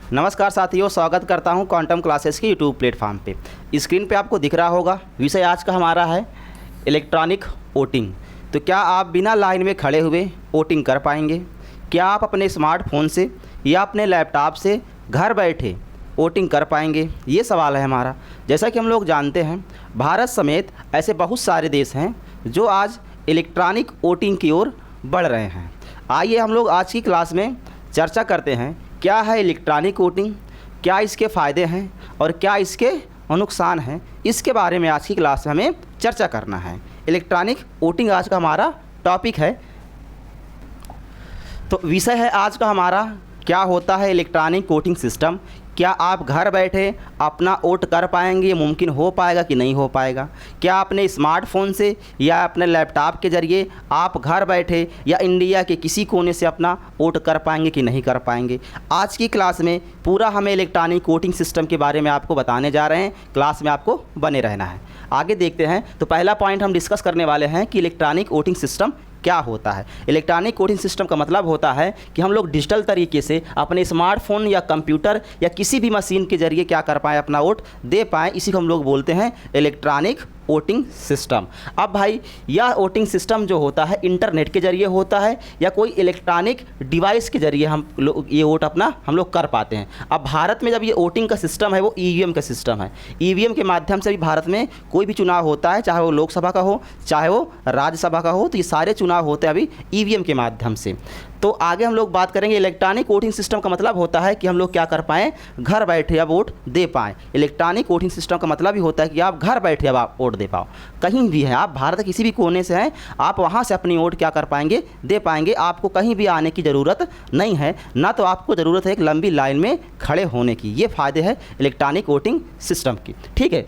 नमस्कार साथियों, स्वागत करता हूं क्वांटम क्लासेस के यूट्यूब प्लेटफॉर्म पे। स्क्रीन पे आपको दिख रहा होगा विषय आज का हमारा है इलेक्ट्रॉनिक वोटिंग। तो क्या आप बिना लाइन में खड़े हुए वोटिंग कर पाएंगे? क्या आप अपने स्मार्टफोन से या अपने लैपटॉप से घर बैठे वोटिंग कर पाएंगे? ये सवाल है हमारा। जैसा कि हम लोग जानते हैं, भारत समेत ऐसे बहुत सारे देश हैं जो आज इलेक्ट्रॉनिक वोटिंग की ओर बढ़ रहे हैं। आइए हम लोग आज की क्लास में चर्चा करते हैं क्या है इलेक्ट्रॉनिक वोटिंग, क्या इसके फ़ायदे हैं और क्या इसके नुकसान हैं। इसके बारे में आज की क्लास में हमें चर्चा करना है। इलेक्ट्रॉनिक वोटिंग आज का हमारा टॉपिक है। तो विषय है आज का हमारा, क्या होता है इलेक्ट्रॉनिक वोटिंग सिस्टम। क्या आप घर बैठे अपना वोट कर पाएंगे? ये मुमकिन हो पाएगा कि नहीं हो पाएगा? क्या अपने स्मार्टफोन से या अपने लैपटॉप के ज़रिए आप घर बैठे या इंडिया के किसी कोने से अपना वोट कर पाएंगे कि नहीं कर पाएंगे? आज की क्लास में पूरा हमें इलेक्ट्रॉनिक वोटिंग सिस्टम के बारे में आपको बताने जा रहे हैं। क्लास में आपको बने रहना है। आगे देखते हैं। तो पहला पॉइंट हम डिस्कस करने वाले हैं कि इलेक्ट्रॉनिक वोटिंग सिस्टम क्या होता है। इलेक्ट्रॉनिक वोटिंग सिस्टम का मतलब होता है कि हम लोग डिजिटल तरीके से अपने स्मार्टफोन या कंप्यूटर या किसी भी मशीन के ज़रिए क्या कर पाएँ, अपना वोट दे पाएँ। इसी को हम लोग बोलते हैं इलेक्ट्रॉनिक वोटिंग सिस्टम। अब भाई यह वोटिंग सिस्टम जो होता है इंटरनेट के ज़रिए होता है या कोई इलेक्ट्रॉनिक डिवाइस के ज़रिए हम लोग ये वोट अपना हम लोग कर पाते हैं। अब भारत में जब ये वोटिंग का सिस्टम है वो ईवीएम का सिस्टम है। ईवीएम के माध्यम से भी भारत में कोई भी चुनाव होता है, चाहे वो लोकसभा का हो चाहे वो राज्यसभा का हो, तो ये सारे चुनाव होते हैं अभी ईवीएम के माध्यम से। तो आगे हम लोग बात करेंगे। इलेक्ट्रॉनिक वोटिंग सिस्टम का मतलब होता है कि हम लोग क्या कर पाएँ, घर बैठे अब वोट दे पाएँ। इलेक्ट्रॉनिक वोटिंग सिस्टम का मतलब ही होता है कि आप घर बैठे अब आप वोट दे पाओ। कहीं भी हैं आप, भारत के किसी भी कोने से हैं, आप वहाँ से अपनी वोट क्या कर पाएंगे, दे पाएंगे। आपको कहीं भी आने की ज़रूरत नहीं है, ना तो आपको ज़रूरत है एक लंबी लाइन में खड़े होने की। ये फ़ायदे हैं इलेक्ट्रॉनिक वोटिंग सिस्टम की। ठीक है,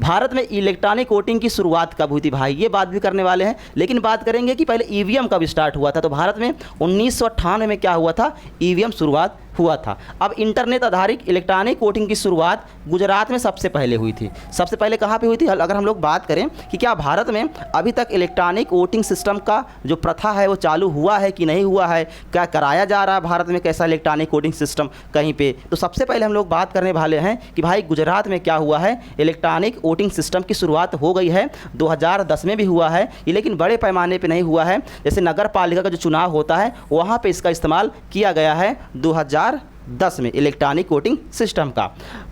भारत में इलेक्ट्रॉनिक वोटिंग की शुरुआत कब हुई थी भाई, ये बात भी करने वाले हैं। लेकिन बात करेंगे कि पहले ईवीएम कब स्टार्ट हुआ था। तो भारत में 1998 में क्या हुआ था, ईवीएम शुरुआत हुआ था। अब इंटरनेट आधारित इलेक्ट्रॉनिक वोटिंग की शुरुआत गुजरात में सबसे पहले हुई थी। सबसे पहले कहाँ पे हुई थी? अगर हम लोग बात करें कि क्या भारत में अभी तक इलेक्ट्रॉनिक वोटिंग सिस्टम का जो प्रथा है वो चालू हुआ है कि नहीं हुआ है, क्या कराया जा रहा है भारत में कैसा इलेक्ट्रॉनिक वोटिंग सिस्टम कहीं पे, तो सबसे पहले हम लोग बात करने वाले हैं कि भाई गुजरात में क्या हुआ है, इलेक्ट्रॉनिक वोटिंग सिस्टम की शुरुआत हो गई है। 2010 में भी हुआ है ये, लेकिन बड़े पैमाने पर नहीं हुआ है। जैसे नगर पालिका का जो चुनाव होता है वहाँ पर इसका इस्तेमाल किया गया है 2010 में इलेक्ट्रॉनिक वोटिंग सिस्टम का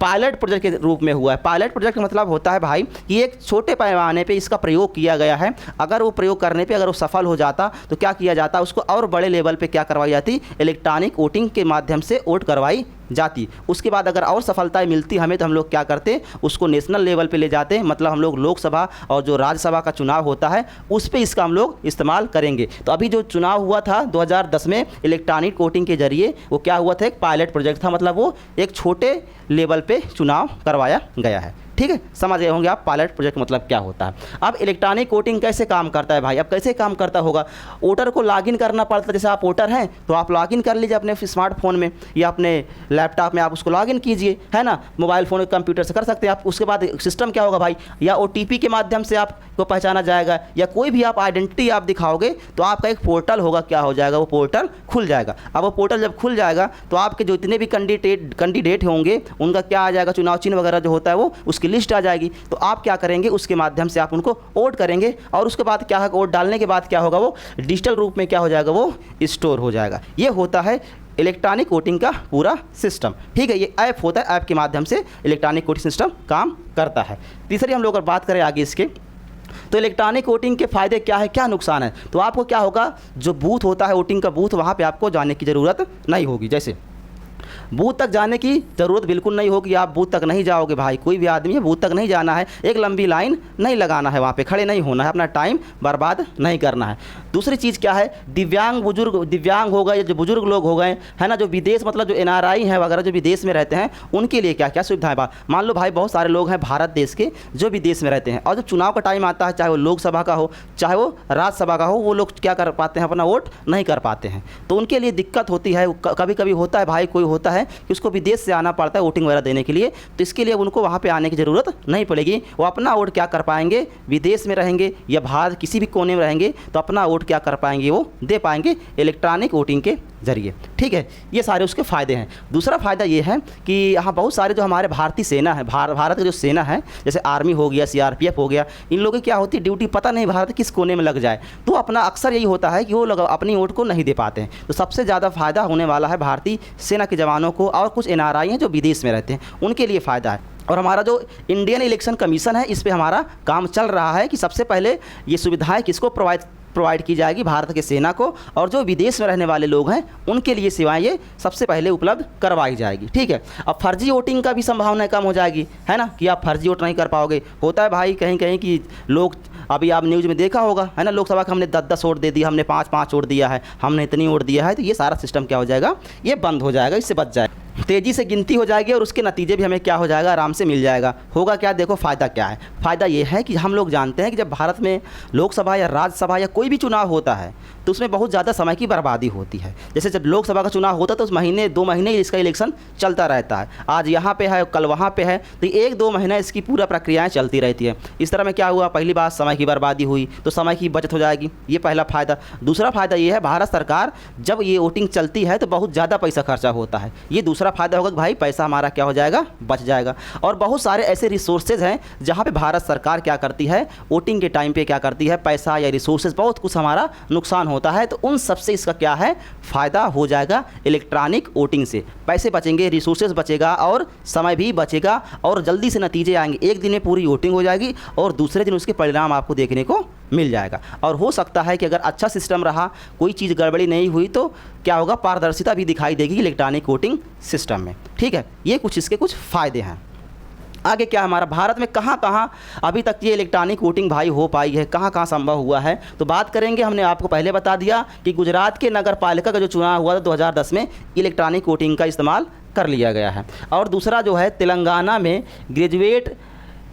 पायलट प्रोजेक्ट के रूप में हुआ है। पायलट प्रोजेक्ट का मतलब होता है भाई कि एक छोटे पैमाने पे इसका प्रयोग किया गया है। अगर वो प्रयोग करने पे अगर वो सफल हो जाता तो क्या किया जाता, उसको और बड़े लेवल पे क्या करवाई जाती, इलेक्ट्रॉनिक वोटिंग के माध्यम से वोट करवाई जाती। उसके बाद अगर और सफलताएं मिलती हमें तो हम लोग क्या करते, उसको नेशनल लेवल पे ले जाते। मतलब हम लोग लोकसभा और जो राज्यसभा का चुनाव होता है उस पर इसका हम लोग इस्तेमाल करेंगे। तो अभी जो चुनाव हुआ था 2010 में इलेक्ट्रॉनिक वोटिंग के जरिए, वो क्या हुआ था, एक पायलट प्रोजेक्ट था। मतलब वो एक छोटे लेवल पे चुनाव करवाया गया है। ठीक है, समझ गए होंगे आप पायलट प्रोजेक्ट मतलब क्या होता है। अब इलेक्ट्रॉनिक वोटिंग कैसे काम करता है भाई, अब कैसे काम करता होगा, वोटर को लॉगिन करना पड़ता है। जैसे आप वोटर हैं तो आप लॉगिन कर लीजिए अपने स्मार्टफोन में या अपने लैपटॉप में, आप उसको लॉगिन कीजिए, है ना। मोबाइल फ़ोन कंप्यूटर से कर सकते हैं आप। उसके बाद सिस्टम क्या होगा भाई, या OTP के माध्यम से आपको पहचाना जाएगा या कोई भी आप आइडेंटिटी आप दिखाओगे तो आपका एक पोर्टल होगा, क्या हो जाएगा, वो पोर्टल खुल जाएगा। अब वो पोर्टल जब खुल जाएगा तो आपके जो इतने भी कैंडिडेट होंगे उनका क्या आ जाएगा, चुनाव चिन्ह वगैरह जो होता है वो उसकी लिस्ट आ जाएगी। तो आप क्या करेंगे, उसके माध्यम से आप उनको वोट करेंगे और उसके बाद क्या होगा, वोट डालने के बाद क्या होगा, वो डिजिटल रूप में क्या हो जाएगा, वो स्टोर हो जाएगा। ये होता है इलेक्ट्रॉनिक वोटिंग का पूरा सिस्टम। ठीक है, ये ऐप होता है, ऐप के माध्यम से इलेक्ट्रॉनिक वोटिंग सिस्टम काम करता है। तीसरी हम लोग अगर बात करें आगे इसके, तो इलेक्ट्रॉनिक वोटिंग के फ़ायदे क्या है, क्या नुकसान है। तो आपको क्या होगा, जो बूथ होता है वोटिंग का बूथ, वहाँ पे आपको जाने की ज़रूरत नहीं होगी। जैसे बूथ तक जाने की ज़रूरत बिल्कुल नहीं होगी, आप बूथ तक नहीं जाओगे भाई। कोई भी आदमी है, बूथ तक नहीं जाना है, एक लंबी लाइन नहीं लगाना है, वहाँ पे खड़े नहीं होना है, अपना टाइम बर्बाद नहीं करना है। दूसरी चीज़ क्या है, दिव्यांग हो गए, जो बुजुर्ग लोग हो गए, है ना, जो विदेश मतलब जो NRI हैं वगैरह जो विदेश में रहते हैं, उनके लिए क्या क्या सुविधाएं। मान लो भाई बहुत सारे लोग हैं भारत देश के जो विदेश में रहते हैं और जब चुनाव का टाइम आता है, चाहे वो लोकसभा का हो चाहे वो राज्यसभा का हो, वो लोग क्या कर पाते हैं, अपना वोट नहीं कर पाते हैं। तो उनके लिए दिक्कत होती है। कभी कभी होता है भाई, कोई होता है कि उसको विदेश से आना पड़ता है वोटिंग वगैरह देने के लिए, तो इसके लिए उनको वहाँ पे आने की ज़रूरत नहीं पड़ेगी। वो अपना वोट क्या कर पाएंगे, विदेश में रहेंगे या भारत किसी भी कोने में रहेंगे तो अपना वोट क्या कर पाएंगे, वो दे पाएंगे इलेक्ट्रॉनिक वोटिंग के ज़रिए। ठीक है, ये सारे उसके फ़ायदे हैं। दूसरा फ़ायदा ये है कि यहाँ बहुत सारे जो हमारे भारतीय सेना है, भारत की जो सेना है, जैसे आर्मी हो गया, CRPF हो गया, इन लोगों की क्या होती है ड्यूटी, पता नहीं भारत किस कोने में लग जाए, तो अपना अक्सर यही होता है कि वो लोग अपनी वोट को नहीं दे पाते हैं। तो सबसे ज़्यादा फ़ायदा होने वाला है भारतीय सेना के जवानों को, और कुछ NRI हैं जो विदेश में रहते हैं, उनके लिए फ़ायदा है। और हमारा जो इंडियन इलेक्शन कमीशन है, इस पे हमारा काम चल रहा है कि सबसे पहले ये सुविधाएं किसको प्रोवाइड की जाएगी, भारत के सेना को, और जो विदेश में रहने वाले लोग हैं उनके लिए सेवाएं ये सबसे पहले उपलब्ध करवाई जाएगी। ठीक है, अब फर्जी वोटिंग का भी संभावना कम हो जाएगी, है ना, कि आप फर्जी वोट नहीं कर पाओगे। होता है भाई कहीं कहीं कि लोग, अभी आप न्यूज़ में देखा होगा, है ना, लोकसभा का हमने 10-10 वोट दे दिया, हमने 5-5 वोट दिया है, हमने इतनी वोट दिया है, तो ये सारा सिस्टम क्या हो जाएगा, ये बंद हो जाएगा, इससे बच जाएगा। तेज़ी से गिनती हो जाएगी और उसके नतीजे भी हमें क्या हो जाएगा, आराम से मिल जाएगा। होगा क्या, देखो फ़ायदा क्या है। फ़ायदा ये है कि हम लोग जानते हैं कि जब भारत में लोकसभा या राज्यसभा या कोई भी चुनाव होता है तो उसमें बहुत ज़्यादा समय की बर्बादी होती है। जैसे जब लोकसभा का चुनाव होता है तो उस महीने 2 महीने इसका इलेक्शन चलता रहता है, आज यहाँ पे है कल वहाँ पे है, तो 1-2 महीना इसकी पूरा प्रक्रियाएँ चलती रहती है। इस तरह में क्या हुआ, पहली बात समय की बर्बादी हुई, तो समय की बचत हो जाएगी, ये पहला फ़ायदा। दूसरा फ़ायदा ये है, भारत सरकार जब ये वोटिंग चलती है तो बहुत ज़्यादा पैसा खर्चा होता है, ये दूसरा फ़ायदा होगा कि भाई पैसा हमारा क्या हो जाएगा, बच जाएगा। और बहुत सारे ऐसे रिसोर्सेज हैं जहाँ पे भारत सरकार क्या करती है, वोटिंग के टाइम पे क्या करती है, पैसा या रिसोर्सेज बहुत कुछ हमारा नुकसान होता है, तो उन सब से इसका क्या है, फ़ायदा हो जाएगा। इलेक्ट्रॉनिक वोटिंग से पैसे बचेंगे, रिसोर्सेज बचेगा और समय भी बचेगा, और जल्दी से नतीजे आएंगे। एक दिन में पूरी वोटिंग हो जाएगी और दूसरे दिन उसके परिणाम आपको देखने को मिल जाएगा। और हो सकता है कि अगर अच्छा सिस्टम रहा, कोई चीज़ गड़बड़ी नहीं हुई, तो क्या होगा, पारदर्शिता भी दिखाई देगी इलेक्ट्रॉनिक वोटिंग सिस्टम में। ठीक है, ये कुछ इसके कुछ फ़ायदे हैं। आगे क्या हमारा भारत में कहाँ कहाँ अभी तक ये इलेक्ट्रॉनिक वोटिंग भाई हो पाई है, कहाँ कहाँ संभव हुआ है, तो बात करेंगे। हमने आपको पहले बता दिया कि गुजरात के नगर पालिका का जो चुनाव हुआ था 2010 में, इलेक्ट्रॉनिक वोटिंग का इस्तेमाल कर लिया गया है। और दूसरा जो है तेलंगाना में ग्रेजुएट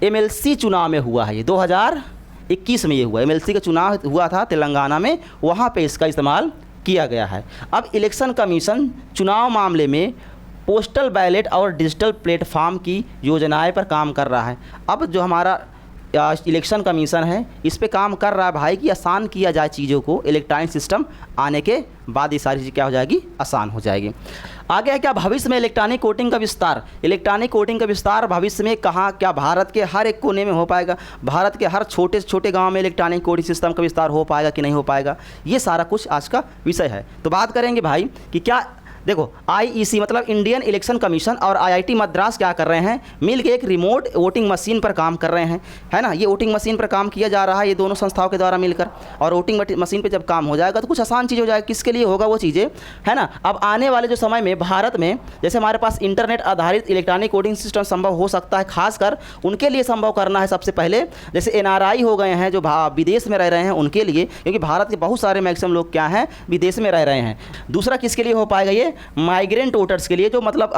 MLC चुनाव में हुआ है, ये 2021 में ये हुआ, MLC का चुनाव हुआ था तेलंगाना में, वहाँ पे इसका इस्तेमाल किया गया है। अब इलेक्शन कमीशन चुनाव मामले में पोस्टल बैलेट और डिजिटल प्लेटफॉर्म की योजनाएं पर काम कर रहा है। अब जो हमारा इलेक्शन कमीशन है इस पे काम कर रहा है भाई कि आसान किया जाए चीज़ों को, इलेक्ट्रॉनिक सिस्टम आने के बाद ये सारी चीज़ें क्या हो जाएगी, आसान हो जाएगी। आगे है क्या, भविष्य में इलेक्ट्रॉनिक वोटिंग का विस्तार। इलेक्ट्रॉनिक वोटिंग का विस्तार भविष्य में कहाँ, क्या भारत के हर एक कोने में हो पाएगा, भारत के हर छोटे से छोटे गांव में इलेक्ट्रॉनिक वोटिंग सिस्टम का विस्तार हो पाएगा कि नहीं हो पाएगा, ये सारा कुछ आज का विषय है। तो बात करेंगे भाई कि क्या, देखो IEC मतलब इंडियन इलेक्शन कमीशन और IIT मद्रास क्या कर रहे हैं, मिल के एक रिमोट वोटिंग मशीन पर काम कर रहे हैं, है ना। ये वोटिंग मशीन पर काम किया जा रहा है, ये दोनों संस्थाओं के द्वारा मिलकर, और वोटिंग मशीन पे जब काम हो जाएगा तो कुछ आसान चीज़ हो जाएगी। किसके लिए होगा वो चीज़ें, है ना। अब आने वाले जो समय में भारत में जैसे हमारे पास इंटरनेट आधारित इलेक्ट्रॉनिक वोटिंग सिस्टम संभव हो सकता है, खासकर उनके लिए संभव करना है सबसे पहले, जैसे NRI हो गए हैं जो विदेश में रह रहे हैं उनके लिए, क्योंकि भारत के बहुत सारे मैक्सिमम लोग क्या हैं, विदेश में रह रहे हैं। दूसरा किसके लिए हो पाएगा, ये माइग्रेंट वोटर्स के लिए, जो मतलब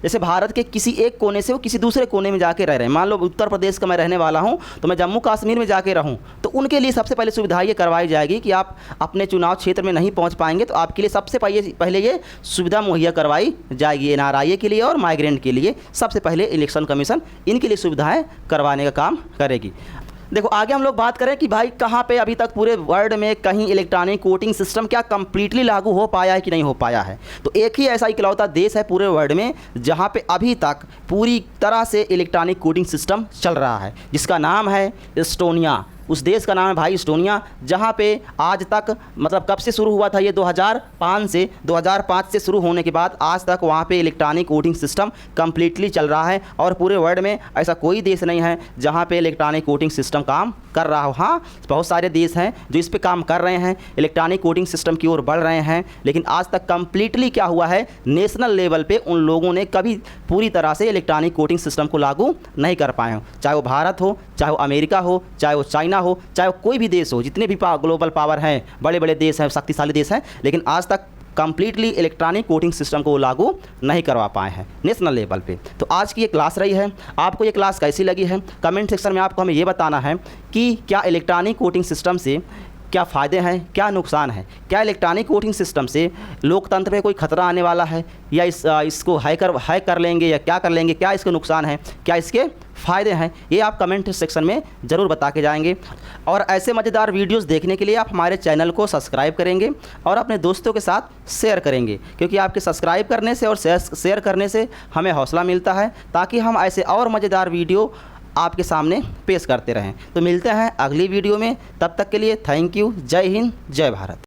जैसे भारत के किसी एक कोने से वो किसी दूसरे कोने में जाके रह रहे हैं। मान लो उत्तर प्रदेश का मैं रहने वाला हूं, तो मैं जम्मू कश्मीर में जाके रहूं, तो उनके लिए सबसे पहले सुविधा ये करवाई जाएगी कि आप अपने चुनाव क्षेत्र में नहीं पहुंच पाएंगे, तो आपके लिए सबसे पहले ये सुविधा मुहैया करवाई जाएगी। NRI के लिए और माइग्रेंट के लिए सबसे पहले इलेक्शन कमीशन इनके लिए सुविधाएँ करवाने का काम करेगी। देखो आगे हम लोग बात करें कि भाई कहाँ पे अभी तक पूरे वर्ल्ड में कहीं इलेक्ट्रॉनिक वोटिंग सिस्टम क्या कंप्लीटली लागू हो पाया है कि नहीं हो पाया है। तो एक ही ऐसा इकलौता देश है पूरे वर्ल्ड में जहाँ पे अभी तक पूरी तरह से इलेक्ट्रॉनिक वोटिंग सिस्टम चल रहा है, जिसका नाम है एस्टोनिया। उस देश का नाम है भाई एस्टोनिया, जहाँ पे आज तक मतलब कब से शुरू हुआ था ये 2005 से शुरू होने के बाद आज तक वहाँ पे इलेक्ट्रॉनिक वोटिंग सिस्टम कम्प्लीटली चल रहा है। और पूरे वर्ल्ड में ऐसा कोई देश नहीं है जहाँ पे इलेक्ट्रॉनिक वोटिंग सिस्टम काम कर रहा हो। हाँ, बहुत सारे देश हैं जो इस पे काम कर रहे हैं, इलेक्ट्रॉनिक वोटिंग सिस्टम की ओर बढ़ रहे हैं, लेकिन आज तक कम्प्लीटली क्या हुआ है, नेशनल लेवल पे उन लोगों ने कभी पूरी तरह से इलेक्ट्रॉनिक वोटिंग सिस्टम को लागू नहीं कर पाए हो। चाहे वो भारत हो, चाहे वो अमेरिका हो, चाहे वो चाइना हो, चाहे वो कोई भी देश हो, जितने भी ग्लोबल पावर हैं, बड़े बड़े देश हैं, शक्तिशाली देश हैं, लेकिन आज तक कंप्लीटली इलेक्ट्रॉनिक वोटिंग सिस्टम को लागू नहीं करवा पाए हैं नेशनल लेवल पे। तो आज की ये क्लास रही है, आपको ये क्लास कैसी लगी है कमेंट सेक्शन में आपको हमें ये बताना है कि क्या इलेक्ट्रॉनिक वोटिंग सिस्टम से क्या फ़ायदे हैं, क्या नुकसान है, क्या इलेक्ट्रॉनिक वोटिंग सिस्टम से लोकतंत्र में कोई खतरा आने वाला है, या इसको हैक कर लेंगे या क्या कर लेंगे, क्या इसके नुकसान हैं, क्या इसके फ़ायदे हैं, ये आप कमेंट सेक्शन में ज़रूर बता के जाएंगे। और ऐसे मज़ेदार वीडियोस देखने के लिए आप हमारे चैनल को सब्सक्राइब करेंगे और अपने दोस्तों के साथ शेयर करेंगे, क्योंकि आपके सब्सक्राइब करने से और शेयर करने से हमें हौसला मिलता है, ताकि हम ऐसे और मज़ेदार वीडियो आपके सामने पेश करते रहें। तो मिलते हैं अगली वीडियो में, तब तक के लिए थैंक यू। जय हिंद, जय भारत।